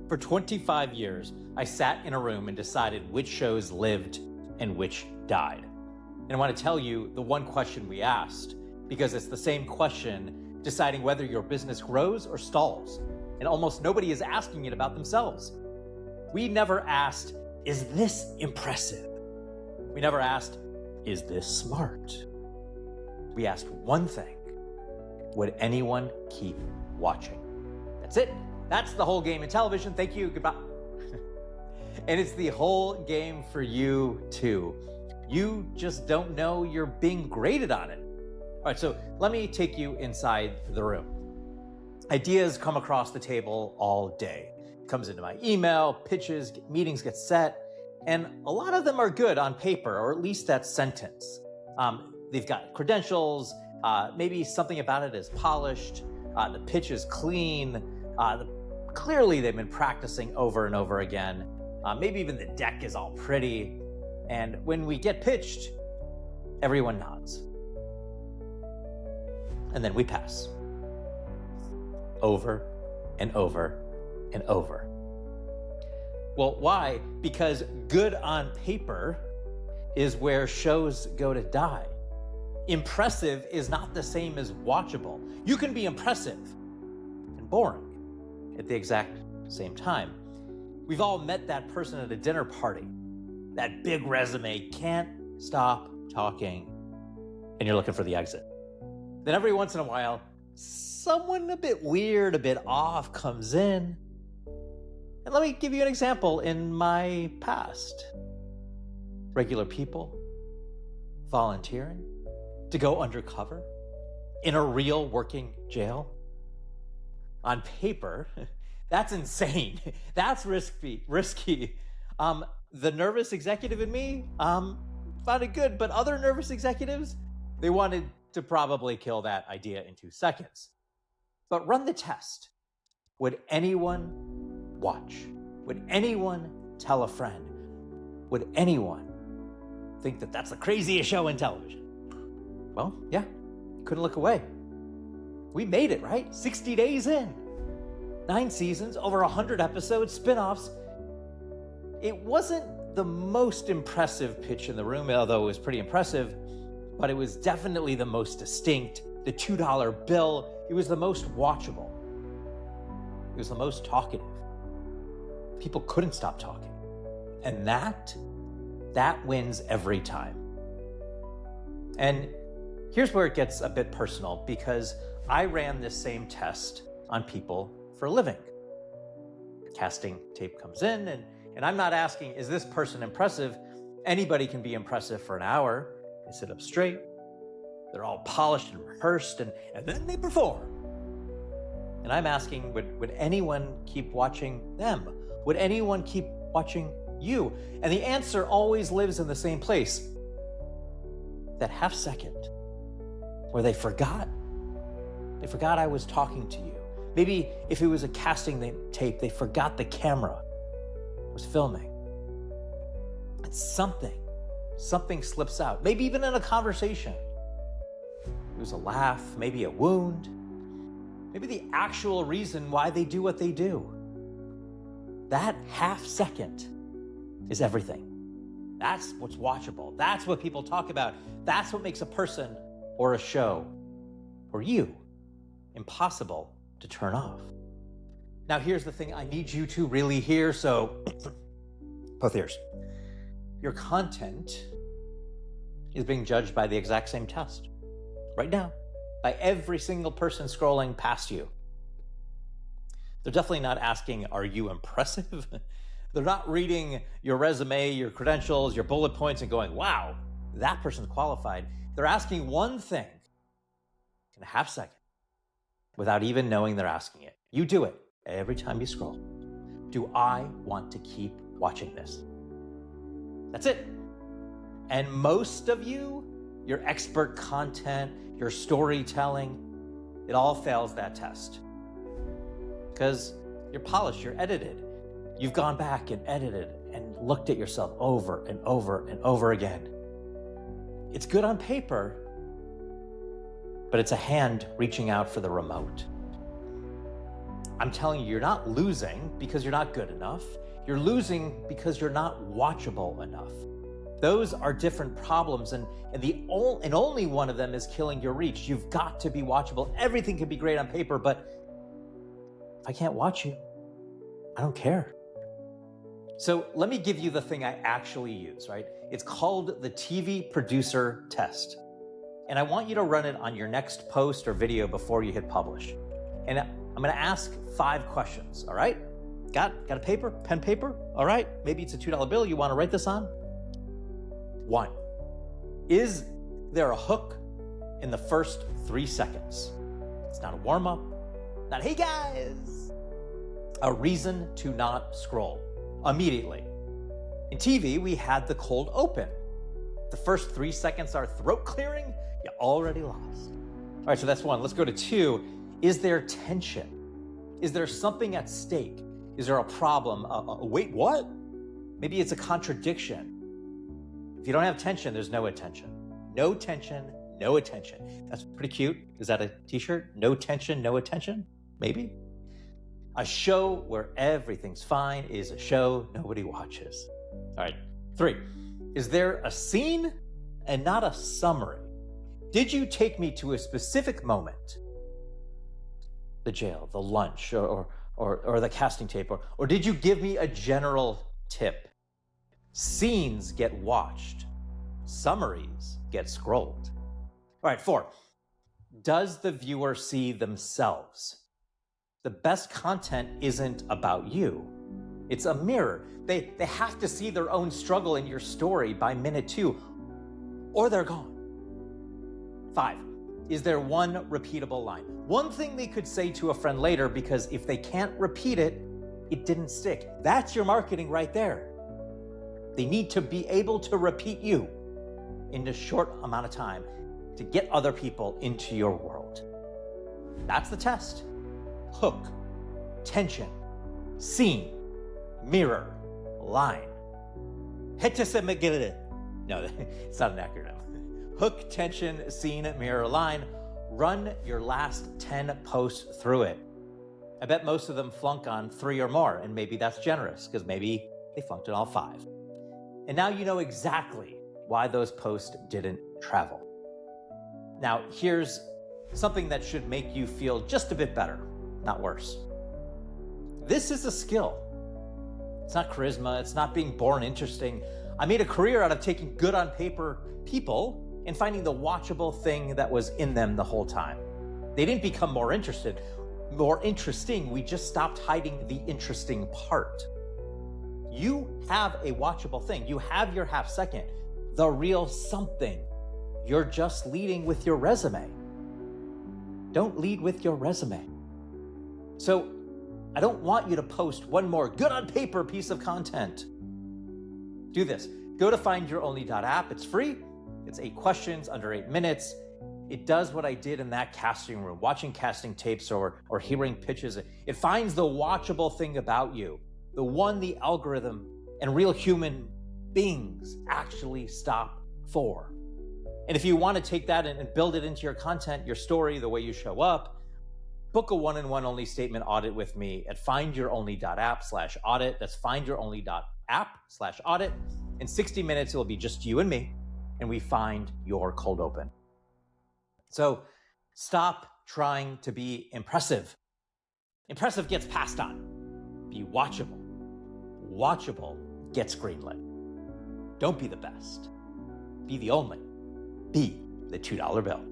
For 25 years, I sat in a room and decided which shows lived and which died. And I want to tell you the one question we asked, because it's the same question deciding whether your business grows or stalls. And almost nobody is asking it about themselves. We never asked, is this impressive? We never asked, is this smart? We asked one thing: would anyone keep watching? That's it. That's the whole game in television. Thank you. Goodbye. And it's the whole game for you too. You just don't know you're being graded on it. All right, so let me take you inside the room. Ideas come across the table all day. It comes into my email, pitches, meetings get set, and a lot of them are good on paper, or at least that sentence. They've got credentials, maybe something about it is polished, the pitch is clean, clearly they've been practicing over and over again. Maybe even the deck is all pretty. And when we get pitched, everyone nods. And then we pass. Over and over and over. Well, why? Because good on paper is where shows go to die. Impressive is not the same as watchable. You can be impressive and boring at the exact same time. We've all met that person at a dinner party. That big resume can't stop talking, and you're looking for the exit. Then every once in a while, someone a bit weird, a bit off comes in. And let me give you an example in my past. Regular people volunteering to go undercover in a real working jail. On paper, that's insane. That's risky. The nervous executive in me found it good, but other nervous executives, they wanted to probably kill that idea in 2 seconds. But run the test. Would anyone watch? Would anyone tell a friend? Would anyone think that that's the craziest show in television? Well, yeah, couldn't look away. We made it, right? 60 days in. 9 seasons, over 100 episodes, spin-offs. It wasn't the most impressive pitch in the room, although it was pretty impressive, but it was definitely the most distinct. The $2 bill, it was the most watchable. It was the most talkative. People couldn't stop talking. And that wins every time. And here's where it gets a bit personal, because I ran this same test on people for a living. Casting tape comes in, and I'm not asking, is this person impressive? Anybody can be impressive for an hour. They sit up straight, they're all polished and rehearsed, and then they perform. And I'm asking, would anyone keep watching them? Would anyone keep watching you? And the answer always lives in the same place. That half second where they forgot I was talking to you. Maybe if it was a casting tape, they forgot the camera was filming. And something slips out. Maybe even in a conversation. It was a laugh, maybe a wound, maybe the actual reason why they do what they do. That half second is everything. That's what's watchable. That's what people talk about. That's what makes a person or a show or you impossible to turn off. Now, here's the thing I need you to really hear, so both ears. Your content is being judged by the exact same test right now, by every single person scrolling past you. They're definitely not asking, are you impressive? They're not reading your resume, your credentials, your bullet points and going, wow, that person's qualified. They're asking one thing in a half second without even knowing they're asking it. You do it every time you scroll. Do I want to keep watching this? That's it. And most of you, your expert content, your storytelling, it all fails that test. Because you're polished, you're edited. You've gone back and edited and looked at yourself over and over and over again. It's good on paper, but it's a hand reaching out for the remote. I'm telling you, you're not losing because you're not good enough. You're losing because you're not watchable enough. Those are different problems, and only one of them is killing your reach. You've got to be watchable. Everything can be great on paper, but if I can't watch you, I don't care. So let me give you the thing I actually use, right? It's called the TV producer test. And I want you to run it on your next post or video before you hit publish. And I'm gonna ask 5 questions, all right? Got a paper, pen, paper? All right, maybe it's a $2 bill you wanna write this on? 1, is there a hook in the first 3 seconds? It's not a warm up, not, hey guys. A reason to not scroll immediately. In TV, we had the cold open. The first 3 seconds are throat clearing, you already lost. All right, so that's 1. Let's go to 2. Is there tension? Is there something at stake? Is there a problem? Wait, what? Maybe it's a contradiction. If you don't have tension, there's no attention. No tension, no attention. That's pretty cute. Is that a t-shirt? No tension, no attention? Maybe. A show where everything's fine is a show nobody watches. All right, 3. Is there a scene and not a summary? Did you take me to a specific moment? The jail, the lunch, or the casting tape, or did you give me a general tip? Scenes get watched, summaries get scrolled. All right, 4. Does the viewer see themselves? The best content isn't about you. It's a mirror. They have to see their own struggle in your story by minute 2, or they're gone. 5, is there one repeatable line? One thing they could say to a friend later, because if they can't repeat it, it didn't stick. That's your marketing right there. They need to be able to repeat you in a short amount of time to get other people into your world. That's the test. Hook, tension, scene, mirror, line. No, it's not an acronym. Hook, tension, scene, mirror, line. Run your last 10 posts through it. I bet most of them flunk on 3 or more, and maybe that's generous, because maybe they flunked on all 5. And now you know exactly why those posts didn't travel. Now, here's something that should make you feel just a bit better, not worse. This is a skill. It's not charisma, it's not being born interesting. I made a career out of taking good on paper people and finding the watchable thing that was in them the whole time. They didn't become more interesting. We just stopped hiding the interesting part. You have a watchable thing. You have your half second, the real something. You're just leading with your resume. Don't lead with your resume. So I don't want you to post one more good on paper piece of content. Do this. Go to findyouronly.app. It's free. It's 8 questions under 8 minutes. It does what I did in that casting room, watching casting tapes or hearing pitches. It finds the watchable thing about you, the one the algorithm and real human beings actually stop for. And if you want to take that and build it into your content, your story, the way you show up, book a one-on-one only statement audit with me at findyouronly.app/audit. That's findyouronly.app/audit. In 60 minutes, it'll be just you and me, and we find your cold open. So stop trying to be impressive. Impressive gets passed on. Be watchable. Watchable gets greenlit. Don't be the best. Be the only. Be the $2 bill.